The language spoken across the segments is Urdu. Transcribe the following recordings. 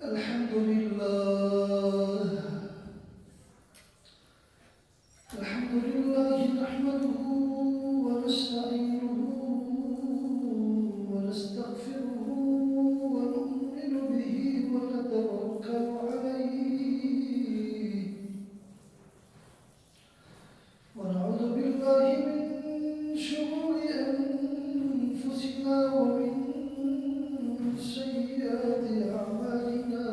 الحمد لله نحمده ونستعينه ونستغفره ونؤمن به ونتوكل عليه ونعوذ بالله من شرور أنفسنا ومن سيئات أعمالنا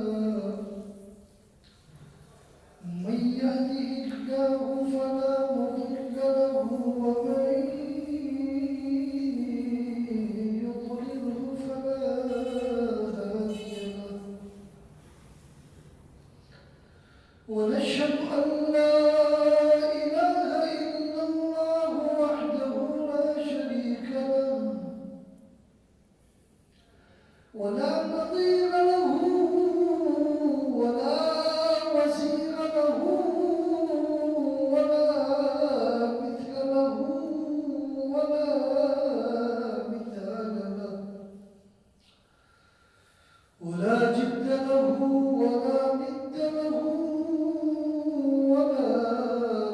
من يهده الله فلا مضل له ومن يضلله فلا هادي له ونشهد أن لا إله إلا الله وحده لا شريك له ولا نظير له ولا وزير له ولا مثل له ولا مثال له ولا جد له ولا ند له ولا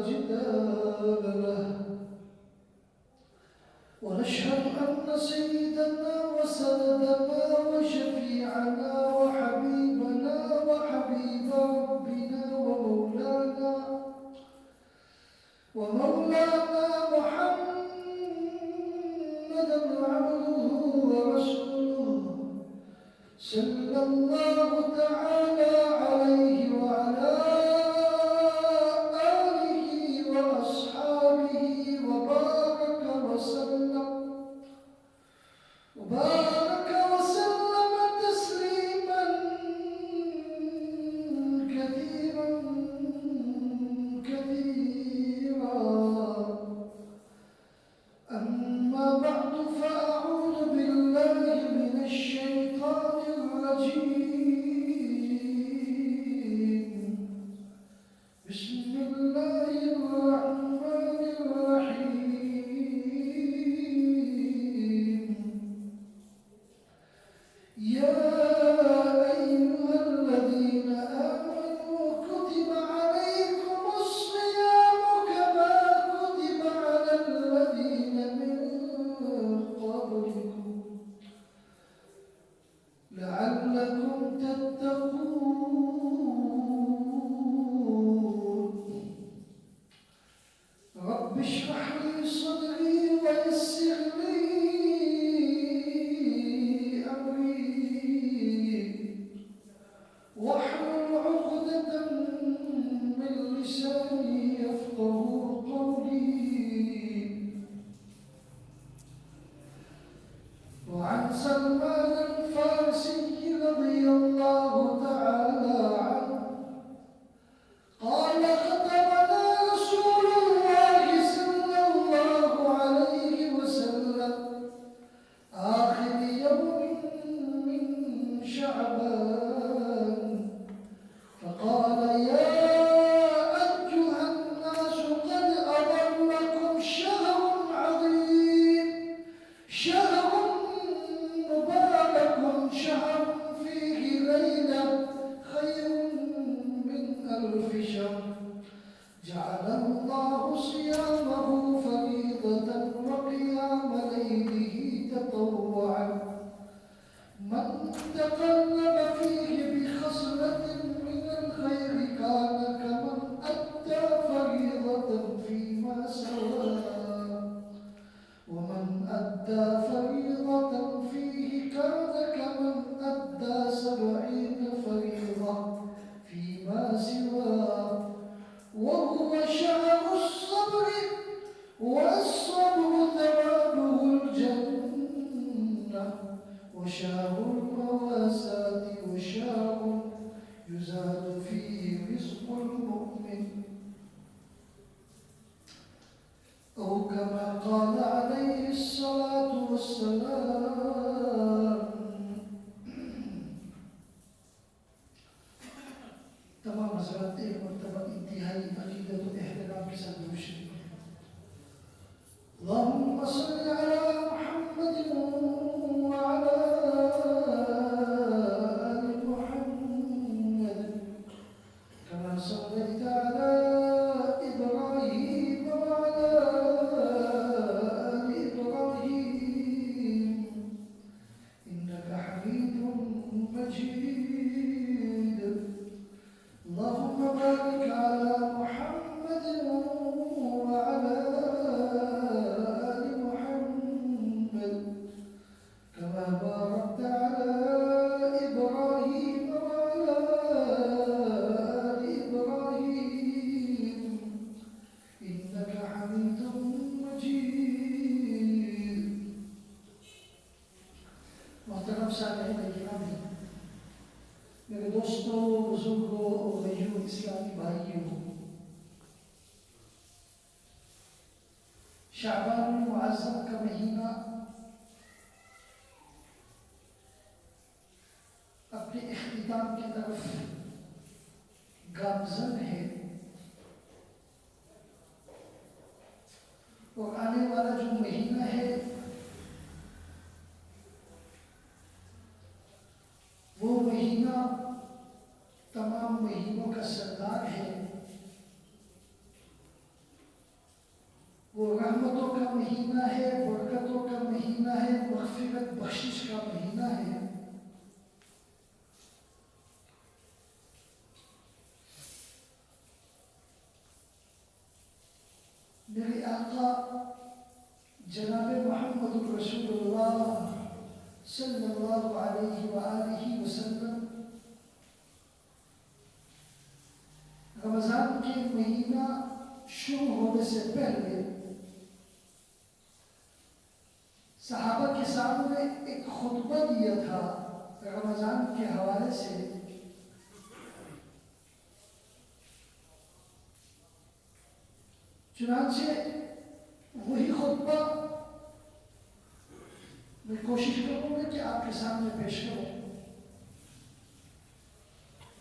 جدال له ونشهد أن سيدنا وسندنا وشفيعنا وحبيبنا وحبيب ربنا ومولانا محمدا عبده ورسوله صلى الله تعالى عليه وعلى آله وأصحابه وبارك وسلم تسليما كثيرا أما بعد فأعوذ بالله من الشيطان الرجيم بسم الله الرحمن الرحيم يا أيها الذين آمنوا كتب عليكم الصيام كما كتب على الذين من قبلكم لعلكم تتقون رب اشرح لي صدري ويسر لي واحلل عقدة من لساني يفقهوا قولي وعن سلمان الفارسي رضي الله تعالى عنه قال خطبنا رسول الله صلى الله عليه وسلم آخر يوم من شعبان فقال يا أيها الناس قد أضلكم شهر عظيم شهر مبارك شهر فيه ليلة خير من 1000 شهر جعل الله صيامه فريضة وقيام ليله تطوعا من تقلب فيه بخصلة من الخير كان كمن أدى فريضة فيما سواه ومن أدى فريضة فيه كان كمن أدى 70 فريضة فيما سواه وهو شهر الصبر والصبر ثوابه الجنة وشهر المواساة وشهر يزاد فيه رزق المؤمن أو كما قال عليه الصلاة والسلام دوستوں، بزرگوں اور بھائیوں، اسلامی بھائیوں، شعبان المعظم کا مہینہ اپنے اختتام کی طرف گامزن ہے، اور آنے والا جو مہینہ ہے وہ مہینہ تمام مہینوں کا سردار ہے، وہ رحمتوں کا مہینہ ہے، برکتوں کا مہینہ ہے، مغفرت بخشش کا مہینہ ہے۔ میرے آقا جناب محمد رسول اللہ صلی اللہ علیہ وآلہ وسلم رمضان کے مہینہ شروع ہونے سے پہلے صحابہ کے سامنے ایک خطبہ دیا تھا رمضان کے حوالے سے۔ چنانچہ وہی خطبہ میں کوشش کروں گا کہ آپ کے سامنے پیش کروں،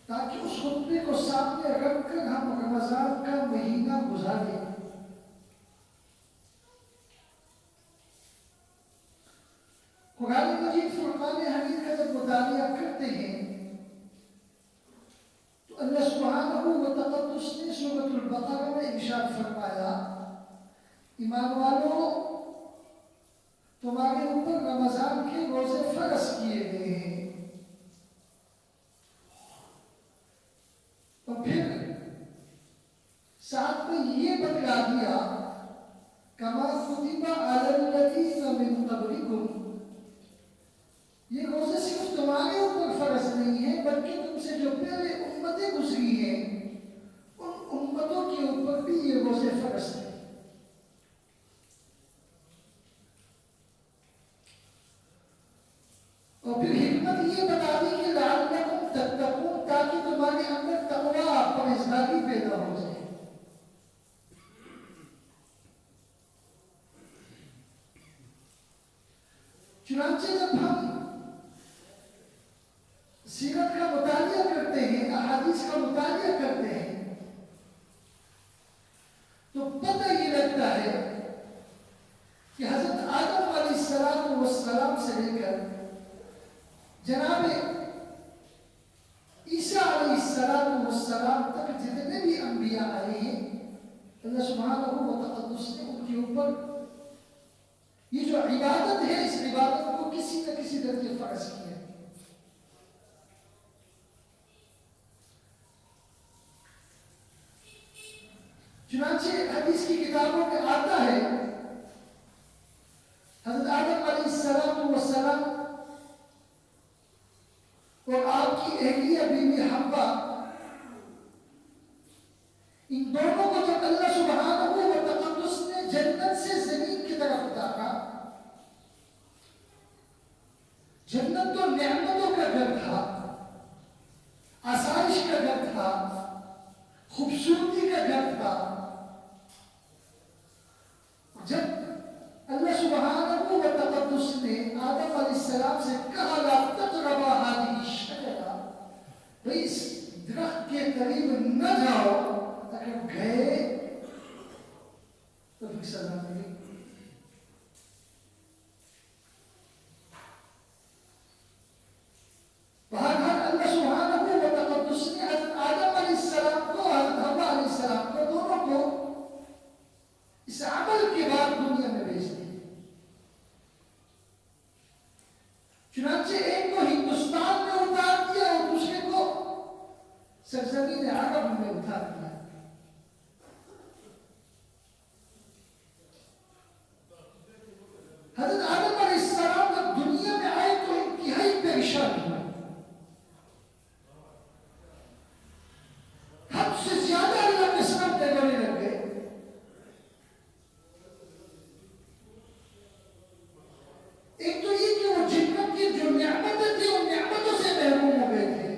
تاکہ اس خطبے کو سامنے رکھ کر ہم رمضان کا مہینہ گزاریں۔ قرآن مجید فرقان حمید کا جب مطالعہ کرتے ہیں تو اللہ سبحانہ و تقدس نے سورۃ البقرہ میں ارشاد فرمایا، ایمان والوں، تمہارے اوپر رمضان کے روزے فرض کیے گئے ہیں، اور پھر ساتھ میں یہ بتلا دیا، کما کتب علی الذین من قبلکم، یہ روزے صرف تمہارے اوپر فرض نہیں ہے بلکہ تم سے جو پہلے امتیں گزری ہیں ان امتوں کے اوپر بھی یہ روزے فرض ہیں۔ اور پھر حکمت یہ بتا دی کہ لعلکم تتقون، تاکہ تمہارے اندر تقوی، پرہیزگاری پیدا ہو جائے۔ چنانچہ جب ہم سیرت کا مطالعہ کرتے ہیں، احادیث کا مطالعہ کرتے ہیں، تو پتہ یہ لگتا ہے کہ حضرت آدم علیہ السلام سے لے کر جناب عیسیٰ علیہ السلام تک جتنے بھی انبیاء آئے ہیں، اللہ سبحانہ و تقدس نے ان کے اوپر یہ جو عبادت ہے، اس عبادت کو کسی نہ کسی درجے فرض کیا ہے۔ چنانچہ حدیث کی کتابوں میں آتا ہے، حضرت آدم علیہ السلام اور آپ کی اہلیہ بی بی حوا، ان دونوں کو جب اللہ سبحانہ و تقدس نے جنت سے زمین کی طرف اتارا، جنت تو نعمتوں کا گھر تھا، آسائش کا گھر تھا، خوبصورتی کا گھر تھا۔ جب اللہ سبحانہ و تقدس نے آدم علیہ السلام سے کہا، لا تقربا هذه الشجرہ، بھئی اس درخت کے قریب نہ جاؤ، اگر گئے تو پھر سزا ملے۔ بہرحال اللہ سبحانہ و تقدس نے حضرت آدم علیہ السلام کو، حضرت حوا علیہ السلام کو، دونوں کو اس عمل کے بعد دنیا میں بھیج دی۔ چنانچہ ایک کو ہندوستان میں اتار دیا اور دوسرے کو سرزمین عرب میں اتار دیا۔ حضرت آدم علیہ السلام جب دنیا میں آئے تو انتہائی پریشان ہوئے، حد سے زیادہ اللہ کے ساتھ ڈگرنے لگ گئے۔ ایک تو یہ کہ وہ جنت کی جو نعمتیں تھیں ان نعمتوں سے محروم ہو گئے تھے،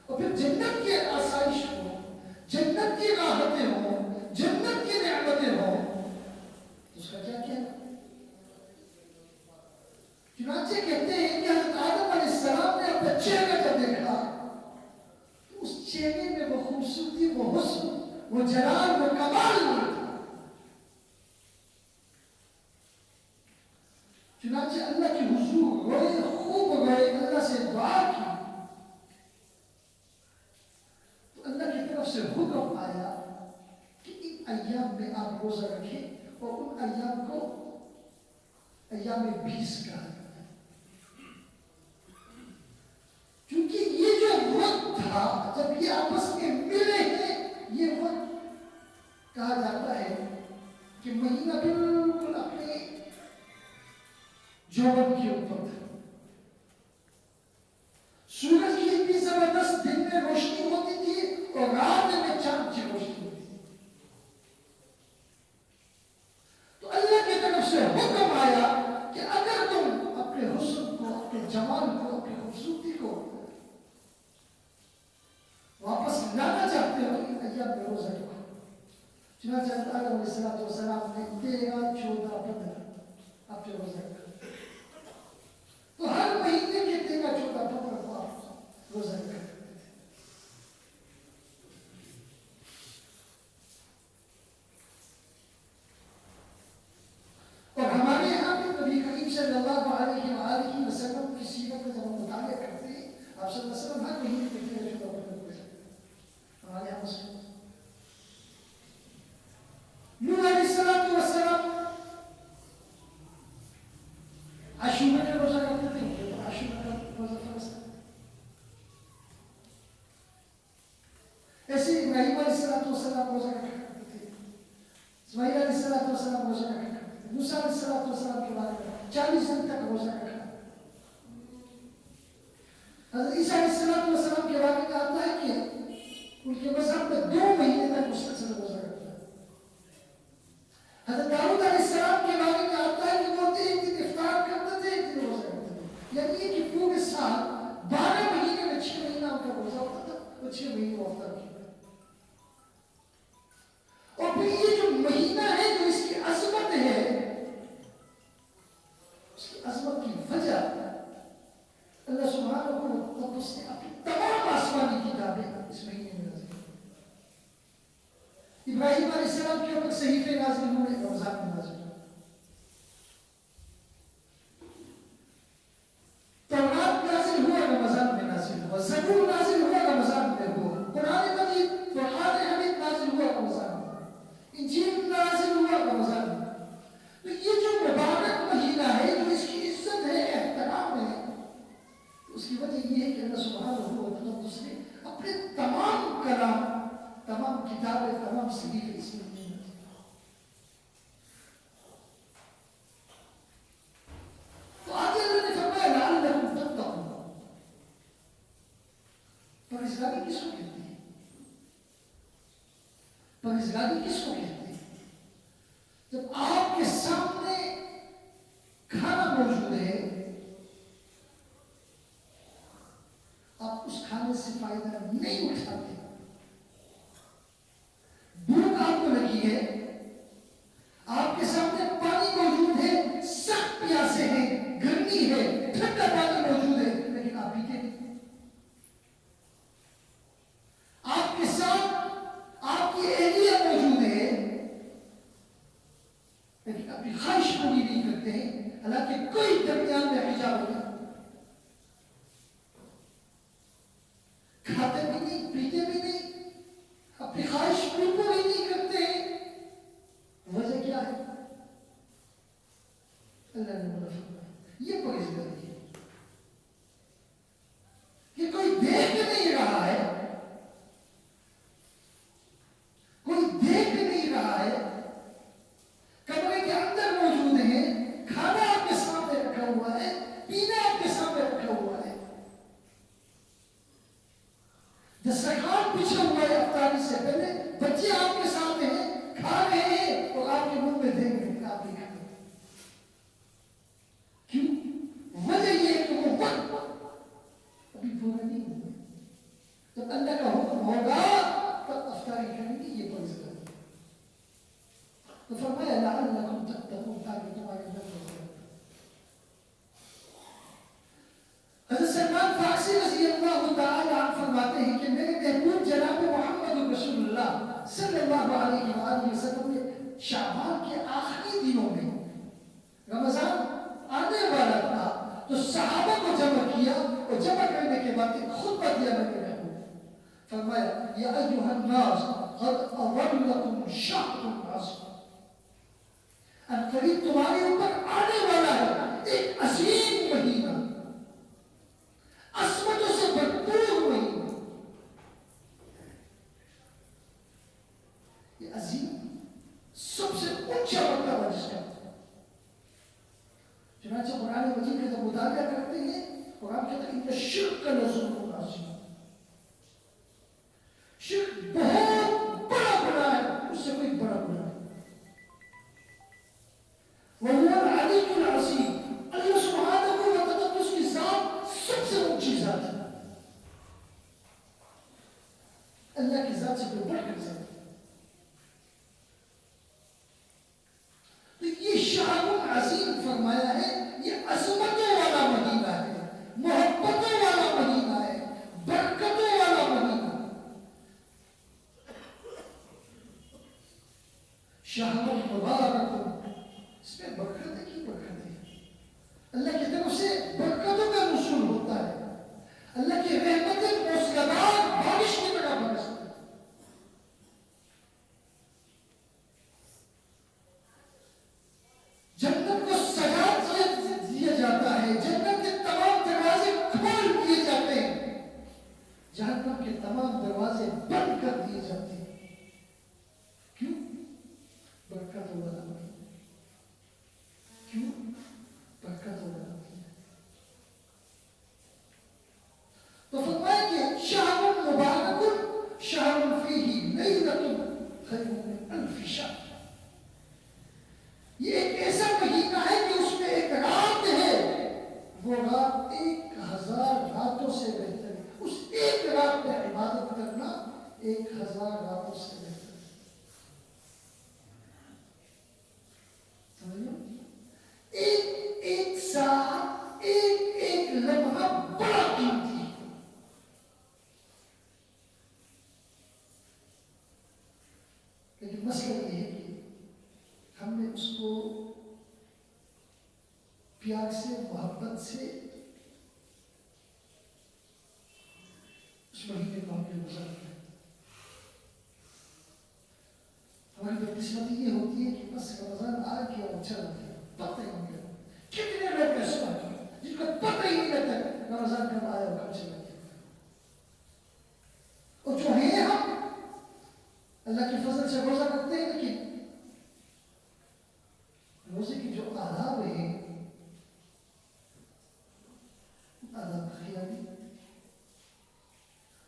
اور پھر جنت کی آسائش ہو، جنت کی راحتیں ہوں، جنت کی نعمتیں ہوں، تو اس کا کیا کیا؟ چنانچہ کہتے ہیں کہ حضرت آدم علیہ السلام نے اپنا چہرہ جب دیکھا تو اس چہرے میں وہ خوبصورتی، وہ حسن، وہ جلال، وہ کمال نہیں تھا۔ چنانچہ اللہ کے حضور روئے، خوب روئے، اللہ سے دعا کی تو اللہ کی طرف سے حکم آیا کہ ان ایام میں آپ روزہ رکھیں، اور ان ایام کو ایام 20 کہا جاتا ہے، کیونکہ یہ جو وقت تھا جب یہ آپس میں ملے ہیں، یہ وقت کہا جاتا ہے کہ مہینہ بالکل اپنے جوبن کے اوپر تھا، سورج کی اتنی زبردست دن میں روشنی ہوتی تھی اور رات میں چاند کی روشنی ہوتی تھی۔ تو اللہ کی طرف سے حکم آیا کہ اگر تم اپنے حسن کو، اپنے جمال کو، اپنی خوبصورتی کو واپس لانا چاہتے ہو تو ایام میں روزہ رکھو۔ چنانچہ آدم علیہ السلام نے 13، 14، 15 اپنے روزہ رکھا، تو ہر مہینے کے 13، 14، 15 کو آپ روزہ رکھا کرتے تھے۔ اور ہمارے یہاں بھی نبی کریم صلی اللہ علیہ وآلہ وسلم کی سیرت کا جب ہم مطالعہ کرتے ہیں، آپ صلی اللہ علیہ وسلم ہر مہینے کے 13، 14، 15 کو ہمارے یہاں مسلم نوح علیہ السلام عاشورہ کا روزہ کرتے تھے، عاشورہ کا روزہ فرض تھا۔ ایسے ابراہیم علیہ السلام روزہ رکھا کرتے تھے، اسماعیل علیہ السلام روزہ رکھا کرتے تھے، موسیٰ علیہ السلام کے بعد 40 دن تک روزہ رکھا۔ حضرت عیسیٰ علیہ السلام کے بارے میں آتا ہے کہ ان کے مذہب میں 2 مہینے تک مسلسل روزہ رکھتا ہے۔ حضرت داؤد علیہ السلام کے بارے میں آتا ہے کہ وہ ایک دن افطار کرتے تھے، ایک دن روزہ رکھتے تھے، یعنی یہ کہ پورے سال 12 مہینے میں 6 مہینہ ان کا روزہ ہوتا تھا اور 6 مہینے وہ افطار کیا۔ اور پھر یہ جو مہینہ ہے، جو اس کی عظمت ہے، اس کی عظمت کی وجہ اللہ سبحانہ و تعالیٰ نے اپنی تمام آسمانی کتابیں اس مہینے میں نازل کی۔ ابراہیم علیہ السلام کے اوپر صحیفے نازل ہوئے رمضان میں نازل ہوئے، تورات نازل ہوا رمضان میں نازل ہوا، زبور نازل ہوا رمضان میں ہوا، قرآن مجید، فرقان حمید نازل ہوا رمضان میں، انجیل نازل ہوا رمضان میں۔ تو یہ جو مبارک مہینہ ہے، جو اس کی عزت ہے، احترام ہے، اس کی وجہ یہ ہے کہ اللہ سبحانہ و تعالیٰ نے اپنے تمام کلام، تمام کتابیں، تمام صحیفے اس میں نہیں ہیں۔ تو آگے اللہ نے فرمایا لعلکم تتقون۔ پرہیزگاری کس کو کہتے ہیں؟ پرہیزگاری کس کو کہتے ہیں؟ جب آپ کے سامنے کھانا موجود ہے، آپ اس کھانے سے فائدہ نہیں اٹھاتے، بھوک آپ کو لگی ہے، آپ کے سامنے پانی موجود ہے، سخت پیاسے ہیں، گرمی ہے، ٹھنڈا پانی موجود ہے، لیکن آپ پیتے نہیں۔ آپ کے ساتھ آپ کی اہلیہ موجود ہے، لیکن اپنی خواہش پوری نہیں کرتے ہیں، حالانکہ کوئی درمیان میں حجاب نہیں، کھاتے بھی نہیں، پیتے بھی نہیں، اپنی خواہش بالکل ہی نہیں کرتے ہیں۔ وجہ کیا ہے؟ اللہ نے بولا یہ پرہیزگاری ہے کہ کوئی دیکھ نہیں رہا ہے، کوئی دیکھ نہیں رہا ہے، کمرے کے اندر موجود ہیں، کھانا آپ کے سامنے رکھا ہوا ہے، پینا آپ کے سامنے رکھا ہوا ہے، دسترخوان بچھا ہوا ہے، افطاری سے پہلے بچے آپ کے سامنے ہیں، کھا رہے ہیں اور آپ کے منہ میں دیکھ رہے ہیں، آپ نہیں کھا رہے۔ کیوں؟ وجہ یہ ہے کہ وہ وقت ابھی پورا نہیں ہوا، جب اللہ کا حکم ہوگا تب افطاری کریں گے، یہ فرض کریں گے. تو فرمایا لعلکم تتقون، تاکہ تمہارے اندر تقوی ہو. حضرت سلمان فارسی رضی اللہ تعالی عنہ فرماتے ہیں کہ میرے محبوب جناب محمد رسول اللہ صلی اللہ علیہ وآلہ وسلم نے شعبان کے آخری دنوں میں رمضان آنے والا تھا تو صحابہ کو جمع کیا، اور جمع کرنے کے بعد ایک خطبہ دیا میرے محبوب. فرمایا یا ایھا الناس قد اظلکم شهر عظیم، ان قریب تمہارے اوپر آنے والا ہے ایک عظیم مہینہ، عظمتوں سے بھرپور مہینہ. یہ عظیم سب سے اونچا مرتبہ جس کا. چنانچہ قرآن مجید کا جب مطالعہ کرتے ہیں، قرآن کہتا ہے ان الشرک لظلم عظیم، شرک بہت بڑا گناہ ہے، اس سے کوئی بڑا گناہ نہیں. وَهُوَ الْعَلِيُّ الْعَظِيمُ، اللہ سبحانہ و تعالیٰ اس کی ذات سب سے اونچی ذات ہے. اللہ کی ذات سے کوئی بڑھ کر ذات ہے. تو یہ شہر عظیم فرمایا ہے، یہ عظمتوں والا مہینہ ہے، محبتوں والا مہینہ ہے، برکتوں والا مہینہ. شہر مبارک، اس میں برکت ہے کی برکت ہے. اللہ کی طرف سے برکتوں کا نزول ہوتا ہے، اللہ کی رحمتیں موسلادھار بارش کی طرح برستی ہے. جنت کو سجا دیا جاتا ہے، جنت کے تمام دروازے کھول دیے جاتے ہیں، جہنم کے تمام دروازے بند کر دیے جاتے ہیں. کیوں؟ برکت والا مہینہ. کیوں؟ برکت والا مہینہ. تو فرمایا کہ شہر مبارک شہر فیہ لیلۃ خیر من الف شہر، یہ ایک ایسا مہینہ ہے کہ اس میں ایک رات ہے، وہ رات 1000 راتوں سے بہتر ہے. اس ایک رات میں عبادت کرنا 1000 راتوں سے بہتر ہے. ایک ساتھ ایک لمحہ بڑا قیمتی ہے. لیکن مسئلہ یہ ہے کہ ہم نے اس کو پیار سے، محبت سے اس مہینے کو ہم نے گزار کیا. ہماری بدقسمتی یہ ہوتی ہے کہ بس رمضان آ گیا اور چلا گیا، پتہ ہی نہیں لگا. کتنے لوگ ایسے ہوتے ہیں جن کو پتہ ہی نہیں لگتا رمضان کب آیا اور کب چلا گیا. اور جو ہیں ہم اللہ کے فضل سے روزہ کرتے ہیں، لیکن روزے کی جو آداب ہیں، آداب خیالی.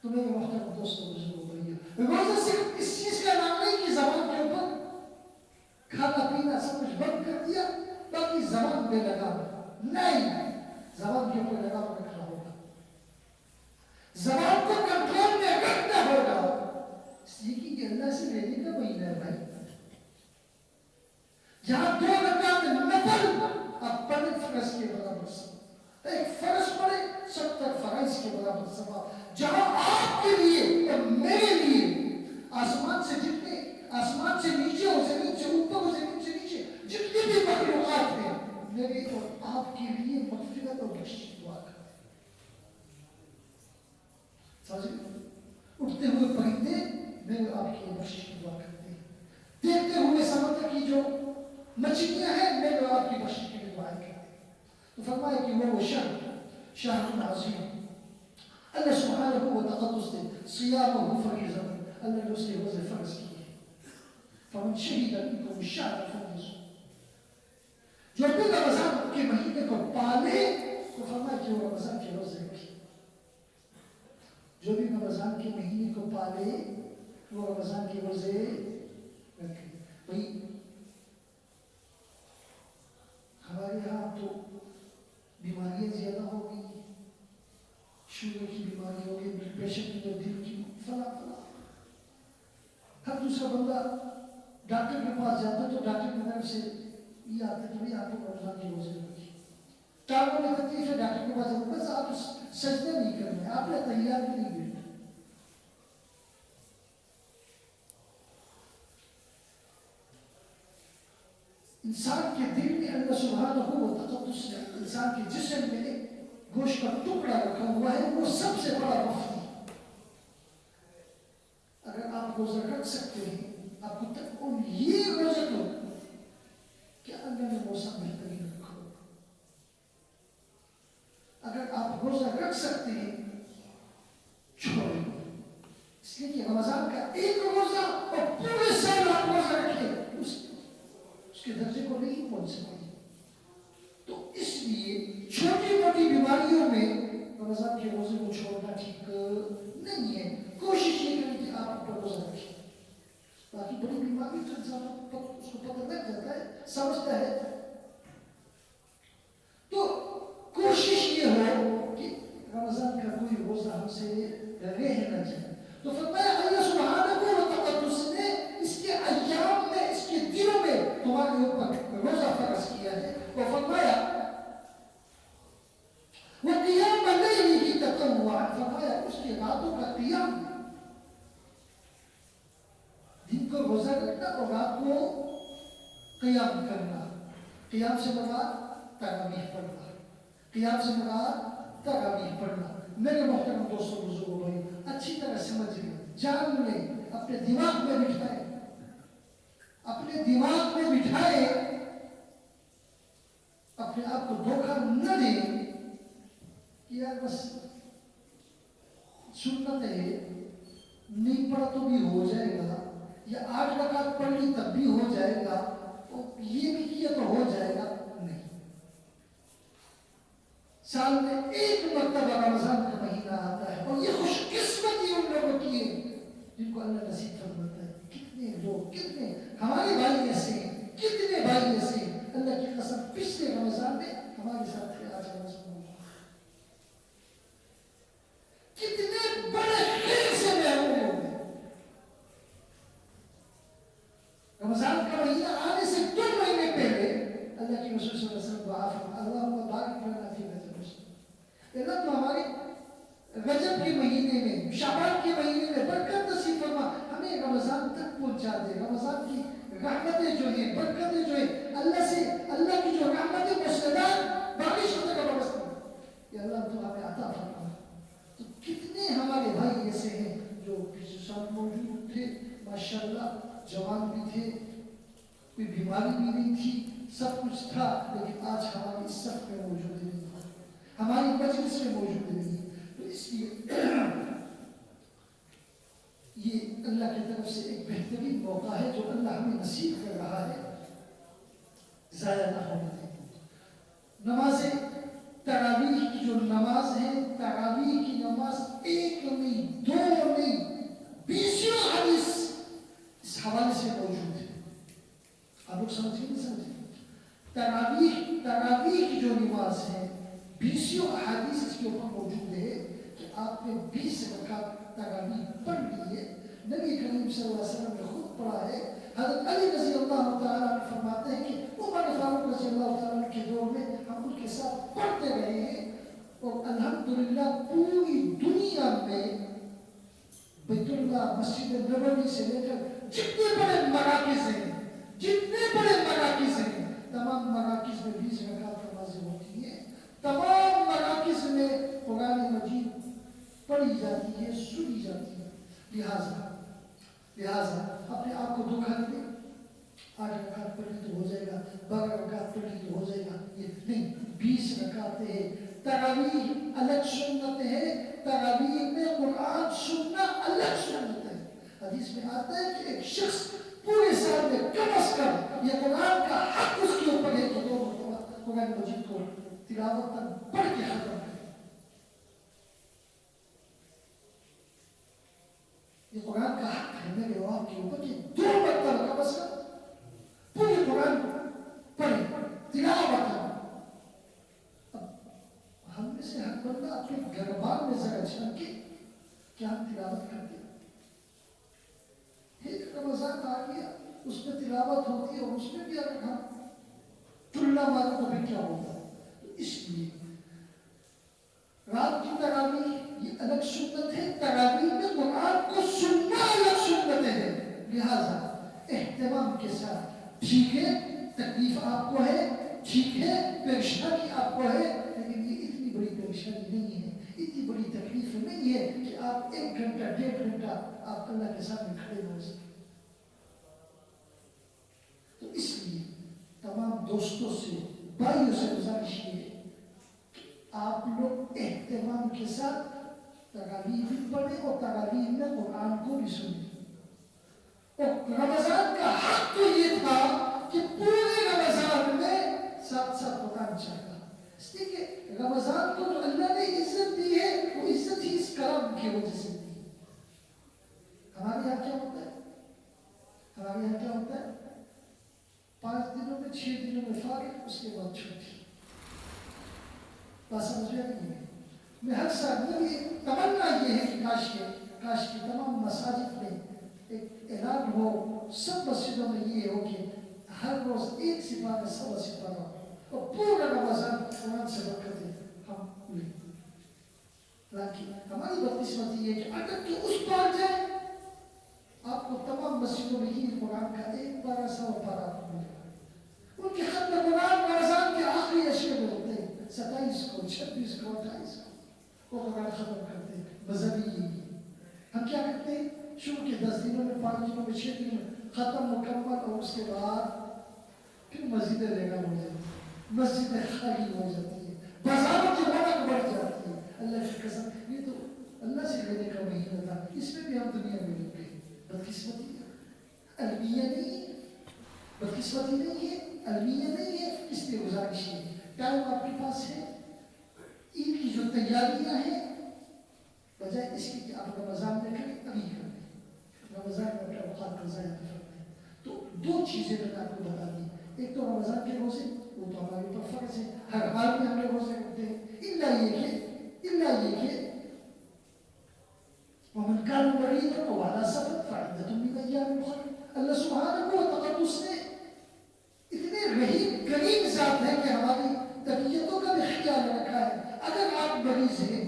تو میرے محترم دوستوں بزرگوں بھائیوں، روزہ صرف اس چیز کا نام نہیں کہ زبان کے اوپر کھانا پینا سب کچھ بند کر دیا باقی زبان پہ لگا. نہیں، زبان کے اوپر لگام رکھنا ہوگا، زبان کو کنٹرول میں رکھنا ہوگا. اس لیے کہ اللہ سے لینے کا مہینہ ہے بھائی. جہاں 2 رکعت نفل آپ پڑھیں فرض کے برابر ثواب، ایک فرض پڑھے 70 فرائض کے برابر ثواب. جہاں آپ کے لیے اور میرے لیے آسمان سے نیچے اور زمین سے اوپر اور زمین سے نیچے جتنے بھی مخلوقات ہیں، میرے اور آپ کے لیے مغفرت اور بخشش کی دعا کرتے ہیں. اٹھتے ہوئے پرندے میرے آپ کی بخشش کی دعا کرتے ہیں، دیکھتے ہوئے سمندر کی جو مچھلیاں ہیں میرے آپ کی بخشش کی دعائیں کرتے ہیں. تو فرمایا کہ وہ شہر عظیم، اللہ سبحانہ و تقدس نے صیامہ فریضہ، اللہ نے اس کے روزے فرض کیے. فمن شہد منکم الشہر فلیصمہ، جو بھی رمضان کے مہینے کو پالے تو فرمایا کہ وہ رمضان کے روزے رکھے. جو بھی رمضان کے مہینے کو پالے وہ رمضان کے روزے رکھے. بھائی ہمارے یہاں تو بیماریاں زیادہ ہو گئی، شوگر کی بیماری ہو گئی, بلڈ پریشر کی, دل کی, فلاں فلاں. ہر دوسرا بندہ ڈاکٹر کے پاس جاتا ہے تو ڈاکٹر کی طرف سے یہ آتا ہے کہ بھائی آپ کو رمضان کی روزے رکھیے. ٹانگوں میں تکلیف ہے, ڈاکٹر کے پاس جاتا ہے, بس آپ سجدہ نہیں کرنا ہے, آپ نے تحیات بھی نہیں بیٹھنا. انسان کے دل میں اللہ سبحانہ و تقدس نے انسان کے جسم میں گوشت کا ٹکڑا رکھا ہوا ہے, وہ سب سے بڑا مفتی. اگر آپ روزہ رکھ سکتے ہیں, آپ کو تک یہ روزہ تو کہ اللہ نے موسم بہترین رکھا ہو. اگر آپ روزہ رکھ سکتے ہیں چھوڑیں, اس لیے کہ رمضان کا ایک روزہ اور پورے سال آپ روزہ رکھیں اس کے درجے کو نہیں پہنچ سکتے. تو اس لیے چھوٹی موٹی بیماریوں میں رمضان کے روزے کو چھوڑنا ٹھیک نہیں ہے. کوشش یہ کریں کہ آپ اپنا روزہ رکھیں. باقی بڑی بیماری تو انسان اس کو پتہ لگ جاتا ہے, سمجھتا ہے. تو کوشش یہ ہو کہ رمضان کا کوئی روزہ ہم سے رہ نہ جائے. تو فرمایا اللہ سبحانہ و تقدس نے اس کے ایام میں, اس کے دنوں میں تمہارے اوپر روزہ فرض کیا ہے. وہ فرمایا وہ قیام اللیل ہی تطوعا, فرمایا اس کے راتوں کا قیام, دن کو روزہ رکھنا اور رات کو قیام کرنا. قیام سے مراد تراویح پڑھنا, قیام سے مراد تراویح پڑھنا. میرے محترم دوستوں بزرگوں بھائی, اچھی طرح سمجھ لیں, جان لیں, اپنے دماغ میں بٹھائیں, اپنے دماغ میں بٹھائیں, اپنے آپ کو دھوکہ نہ دیں کہ یار بس سنت ہے, نہیں پڑھا تو بھی ہو جائے گا, یا 8 رکعت پڑھ لی تب بھی ہو جائے گا, اور یہ بھی کیا تو ہو جائے گا. نہیں, سال میں ایک مرتبہ رمضان کا مہینہ آتا ہے, اور یہ خوش قسمتی ان لوگوں کی ہے جن کو اللہ نصیب فرماتا ہے. کتنے لوگ, کتنے ہمارے بھائی ایسے ہیں, کتنے بھائی ایسے ہیں, اللہ کی قسم پچھلے رمضان میں ہمارے ساتھ تھے, آج رمضان میں کتنے بڑے خیر سے محروم ہو گئے. رمضان کا مہینہ آنے سے 2 مہینے پہلے اللہ کے رسول صلی اللہ علیہ وسلم دعا فرمایا, اللہم بارک لنا فی رجب. اللہ تو ہمارے رجب کے مہینے میں, شعبان کے مہینے میں برکت نصیب فرما, ہمیں رمضان تک پہنچا دے. رمضان کی رحمتیں جو ہیں, برکتیں جو ہیں, اللہ سے, اللہ کی جو رحمتیں مسلسل بارش ہونے کا واسطہ, یہ اللہ تو ہمیں عطا فرما. تو کتنے ہمارے بھائی ایسے ہیں جو پچھلے سال موجود تھے, ماشاءاللہ جوان بھی تھے, کوئی بیماری بھی نہیں تھی, سب کچھ تھا, لیکن آج ہماری اس صف میں موجود نہیں, ہماری مجلس میں موجود نہیں. تو اس لیے یہ اللہ کی طرف سے ایک بہترین موقع ہے جو اللہ ہمیں نصیب کر رہا ہے, ضائع نہ ہونے دیں. نماز تراویح کی جو نماز ہے, تراویح کی نماز 1 نہیں, 2 نہیں, 20 حدیث اس حوالے سے موجود ہے. آپ لوگ سمجھیں نہیں سمجھیں؟ تراویح کی جو نماز ہے 20 احادیث اس کے اوپر موجود ہے کہ آپ نے 20 رکعت تراویح پڑھ لی ہے. نبی کریم صلی اللہ علیہ وسلم نے خود پڑھا ہے. حضرت علی رضی اللہ تعالیٰ عنہ فرماتے ہیں کہ عمر فاروق رضی اللہ تعالیٰ عنہ کے دور میں ہم ان کے ساتھ پڑھتے رہے ہیں, اور الحمدللہ پوری دنیا میں بیت اللہ, مسجد نبوی سے لے کر جتنے بڑے مراکز ہیں, جتنے بڑے مراکز ہیں, تمام مراکز میں 20 رکعت نمازیں ہوتی ہیں. تمام مراکز میں قرآن مجید پڑھی جاتی ہے, سنی جاتی ہے. لہذا اپنے آپ کو دھوکہ نہ دیں, 8 رکعت پڑھی تو ہو جائے گا, 12 رکعت پڑھی تو ہو جائے گا, یہ نہیں. 20 رکعتیں ہیں. تراویح الگ سنت ہے, تراویح میں قرآن سننا الگ سنت ہے. حدیث میں آتا ہے کہ ایک شخص پورے سال میں کم از کم یہ قرآن کا حق اس کے اوپر ہے کہ 2 مرتبہ قرآن مجید کو تلاوت تک پڑھ کے ختم کرے. یہ قرآن کا حق ہے میرے اور آپ کے اوپر کہ 2 مرتبہ کم از کم پورے قرآن کو پڑھیں, تلاوت کریں. اب ہم میں سے ہر بندہ اپنے گھر بار میں ذرا کیا ہم تلاوت کرتے ہیں؟ ایک رمضان آ گیا اس میں تلاوت ہوتی ہے اور اس میں بھی اگر ہم چلا مارے تو پھر کیا ہوتا ہے؟ تو اس لیے رات کی تراویح یہ الگ سنت ہے، تراویح میں قرآن کو سننا الگ سنت ہے، لہذا اہتمام کے ساتھ ٹھیک ہے تکلیف آپ کو ہے، ٹھیک ہے پریشانی آپ کو ہے، لیکن یہ اتنی بڑی پریشانی نہیں ہے، اتنی بڑی تکلیف نہیں ہے کہ آپ 1 گھنٹہ 1.5 گھنٹہ آپ اللہ کے سامنے کھڑے ہو سکیں۔ تو اس لیے تمام دوستوں سے بھائیوں سے گزارش یہ ہے کہ آپ لوگ اہتمام کے ساتھ تراویح بھی پڑھیں اور تراویح میں قرآن کو بھی سنیں۔ اور رمضان کا حق تو یہ تھا کہ پورے رمضان میں ساتھ ساتھ قرآن چاہتا، اس لیے کہ رمضان کو جو اللہ نے عزت دی ہے وہ عزت ہی اس کرم کی وجہ سے دی ہے۔ ہمارے یہاں کیا ہوتا ہے؟ ہمارے یہاں کیا ہوتا ہے؟ 5 دنوں میں 6 دنوں میں فارغ، اس کے بعد چھٹی۔ بات سمجھ میں نہیں ہے؟ میں ہر سال میری تمنا یہ ہے کہ کاش کے تمام مساجد میں ایک اعلان ہو، سب مسجدوں میں یہ ہو کہ ہر روز 1 سپارہ 1.25 سپارہ اور پورا رمضان قرآن سے برکتیں ہم لیں۔ لیکن ہماری بدقسمتی یہ ہے کہ اگر کہ اس پار جائے آپ کو تمام مسجدوں میں ہی قرآن کا 1 پارہ 100 پارہ ملے گا۔ ان کے ختم قرآن رمضان کے آخری عشرے میں ہوتے ہیں، 27 کو 26 کو 28 کو وہ قرآن ختم کرتے ہیں۔ مذہبی یہ ہم کیا کرتے ہیں؟ شروع کے 10 دنوں میں 5 دنوں میں 6 دنوں میں ختم مکمل، اور اس کے بعد پھر مسجدیں لے کر ہو جاتی ہیں، مسجدیں خالی ہو جاتی ہیں، بازاروں کی رونق بڑھ جاتی ہے۔ اللہ کی قسم یہ تو اللہ سے لینے کا مہینہ تھا، اس میں بھی ہم دنیا میں لگ گئے۔ بدقسمتی ہے، المیہ نہیں ہے، بدقسمتی نہیں ہے، المیہ نہیں ہے۔ اس لیے گزارش ہے ٹائم آپ کے پاس ہے، عید کی جو تیاریاں ہیں بجائے اس کی کہ آپ رمضان میں کریں ابھی کر لیں، رمضان میں اپنے اوقات کا ضائع کر دیں۔ تو 2 چیزیں میں نے آپ کو بتا دی، ایک تو رمضان کے روزے وہ تو ہمارے اوپر فرض ہے، ہر حال میں ہم لوگ روزے رکھتے ہیں، الا یہ کہ ومن كان مريضا او على سفر فعدة من ايام اخرى۔ اللہ سبحانہ و تقدس نے اتنے رحیم کریم ذات ہے کہ ہماری طبیعتوں کا بھی خیال رکھا ہے۔ اگر آپ مریض ہیں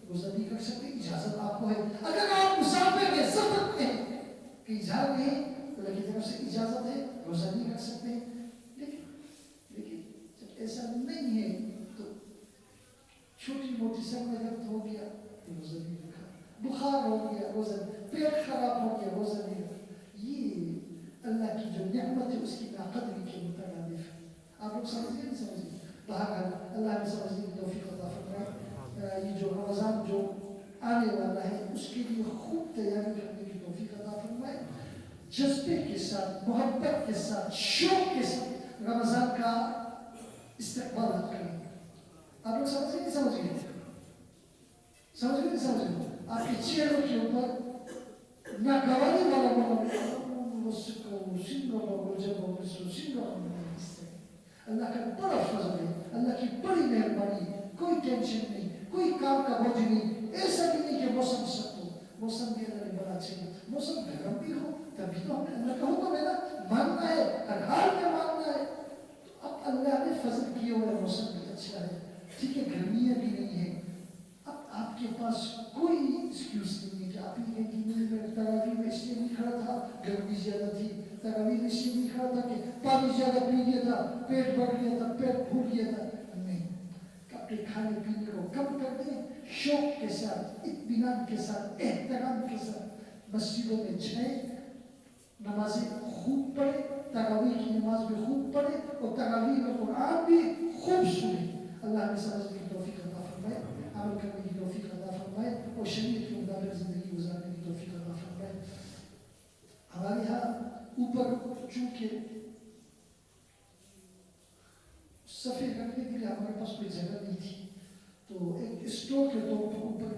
روزہ نہیں کر سکتے، اجازت آپ کو ہے۔ اگر آپ مسافر ہیں، سفر میں ہیں، کہیں جا رہے ہیں، اللہ کی طرف سے اجازت ہے، روزہ نہیں کر سکتے۔ لیکن جب ایسا نہیں ہے تو چھوٹی موٹی سر میں درد ہو گیا تو روزہ نہیں رکھا، بخار ہو گیا روزہ، پیٹ خراب ہو گیا روزہ نہیں رکھا۔ یہ اللہ کی جو نعمت ہے اس کی ناقدری کے مترادف ہے۔ آپ لوگ سمجھیں نہیں سمجھیں؟ بہرحال اللہ نے سمجھنے کی توفیق عطا فرمائے۔ یہ جو رمضان جو آنے والا ہے اس کے لیے خوب تیاری کرنے کی توفیق عطا فرمائے، جذبے کے ساتھ، محبت کے ساتھ، شوق کے ساتھ رمضان کا استقبال کریں۔ آپ لوگ سمجھیں نہیں سمجھیں؟ سمجھ نہیں سمجھیں؟ آپ کے چہروں کے اوپر ناگواری والا اللہ کا بڑا فضل ہے، اللہ کی بڑی مہربانی، کوئی ٹینشن نہیں، کوئی کام کا بوجھ نہیں۔ ایسا بھی نہیں کہ موسم سخت ہو، موسم بھی اللہ نے بڑا اچھا ہے، موسم گرم بھی ہو تبھی تو ہمیں اللہ کا حکم ہے نا، ماننا ہے، ہر حال میں ماننا ہے۔ تو اب اللہ نے فضل کیا ہوا ہے، موسم بھی اچھا ہے، ٹھیک ہے، گرمیاں بھی نہیں ہے۔ اب آپ کے پاس کوئی ایکسکیوز نہیں ہے کہ آپ یہ کہیں کہ میں تراویح میں اس لیے نہیں کھڑا تھا گرمی زیادہ تھی، تراویح میں اس لیے نہیں کھڑا تھا کہ پانی زیادہ پی لیا تھا، پیٹ بھر گیا تھا، پیٹ بھول گیا تھا۔ نہیں، اپنے کھانے پینے کو کم کر دیں، شوق کے ساتھ، اطمینان کے ساتھ، احترام کے ساتھ مسجدوں میں جائیں، نمازیں خوب پڑھیں، تراویح کی نماز بھی خوب پڑھیں اور تراویح میں قرآن بھی خوب سنیں۔ اللہ ہمیں سمجھنے کی توفیق عطا فرمائے، عمل کرنے کی توفیق عطا فرمائے اور شریعت کے مطابق زندگی گزارنے کی توفیق عطا فرمائے۔ ہمارے یہاں اوپر چونکہ صفحے رکھنے کے لیے ہمارے پاس کوئی جگہ نہیں تھی، تو ایک اسٹور کے طور پر اوپر